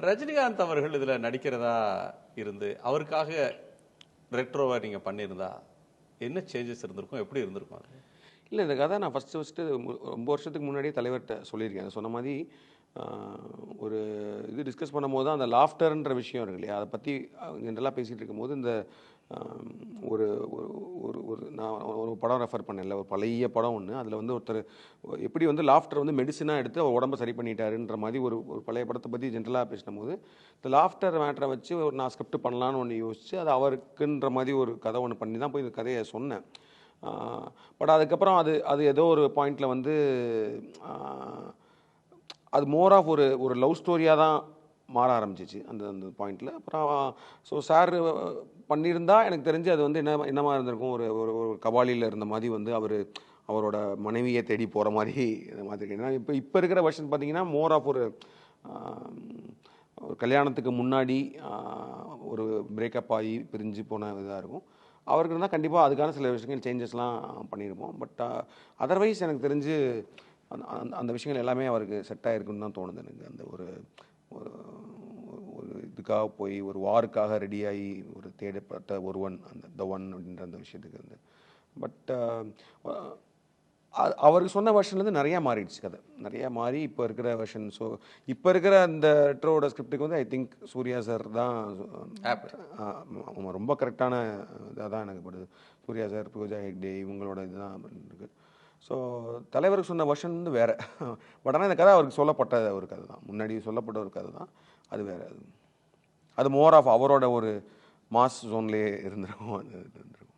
ரஜினிகாந்த் அவர்கள் இதுல நடிக்கிறதா இருந்து அவருக்காக ரெட்ரோவா நீங்க பண்ணியிருந்தா என்ன சேஞ்சஸ் இருந்திருக்கும், எப்படி இருந்திருக்கும் அது? இல்லை, இந்த கதை நான் ஃபஸ்ட்டு ரொம்ப வருஷத்துக்கு முன்னாடியே தலைவர்கிட்ட சொல்லியிருக்கேன். சொன்ன மாதிரி ஒரு இது டிஸ்கஸ் பண்ணும்போது தான் அந்த லாஃப்டர்ன்ற விஷயம் இருக்கு இல்லையா, அதை பற்றி ஜென்ரலாக பேசிகிட்டு இருக்கும்போது இந்த ஒரு ஒரு ஒரு நான் ஒரு படம் ரெஃபர் பண்ணல, ஒரு பழைய படம் ஒன்று. அதில் வந்து ஒருத்தர் எப்படி வந்து லாஃப்டர் வந்து மெடிசனாக எடுத்து அவர் உடம்பை சரி பண்ணிட்டாருன்ற மாதிரி ஒரு ஒரு பழைய படத்தை பற்றி ஜென்ரலாக பேசின போது இந்த லாஃப்டர் மேட்டரை வச்சு ஒரு நான் ஸ்கிரிப்ட் பண்ணலான்னு ஒன்று யோசிச்சு அது அவருக்குன்ற மாதிரி ஒரு கதை ஒன்று பண்ணி தான் போய் இந்த கதையை சொன்னேன். பட் அதுக்கப்புறம் அது அது ஏதோ ஒரு பாயிண்டில் வந்து அது மோர் ஆஃப் ஒரு ஒரு லவ் ஸ்டோரியாக தான் மாற ஆரம்பிச்சிச்சு அந்த அந்த பாயிண்டில். அப்புறம் ஸோ சார் பண்ணியிருந்தா எனக்கு தெரிஞ்சு அது வந்து என்னமா இருந்திருக்கும், ஒரு ஒரு கபாலியில் இருந்த மாதிரி வந்து அவரோட மனைவியை தேடி போகிற மாதிரி இந்த மாதிரி. ஏன்னா இப்போ இருக்கிற வருஷன் பார்த்தீங்கன்னா மோர் ஆஃப் ஒரு கல்யாணத்துக்கு முன்னாடி ஒரு பிரேக்கப் ஆகி பிரிஞ்சு போன இதாக இருக்கும். அவருக்கு இருந்தால் கண்டிப்பாக அதுக்கான சில விஷயங்கள் சேஞ்சஸ்லாம் பண்ணியிருப்போம். பட் அதர்வைஸ் எனக்கு தெரிஞ்சு அந்த விஷயங்கள் எல்லாமே அவருக்கு செட் ஆகிருக்குன்னு தான் தோணுது எனக்கு. அந்த ஒரு ஒரு இதுக்காக போய் ஒரு வாருக்காக ரெடியாகி ஒரு தேடப்பட்ட ஒருவன், அந்த த ஒன் அப்படின்ற அந்த விஷயத்துக்கு வந்து. பட் அவருக்கு சொன்ன வெர்ஷன்லேருந்து நிறையா மாறிடுச்சு கதை, நிறையா மாறி இப்போ இருக்கிற வெர்ஷன். ஸோ இப்போ இருக்கிற அந்த ரெட்ரோட ஸ்கிரிப்டுக்கு வந்து ஐ திங்க் சூர்யா சார் தான் ரொம்ப கரெக்டான இதாக தான் எனக்கு படுது. சூர்யா சார், பூஜா ஹெக்டே இவங்களோட இதுதான் இருக்குது. ஸோ தலைவருக்கு சொன்ன வெர்ஷன் வந்து வேறு. பட் ஆனால் இந்த கதை அவருக்கு சொல்லப்பட்ட ஒரு கதை தான், முன்னாடி சொல்லப்பட்ட ஒரு கதை தான். அது வேறு, அது மோர் ஆஃப் அவரோட ஒரு மாஸ் ஜோன்லேயே இருந்திருக்கும். அது இருந்திருக்கும்.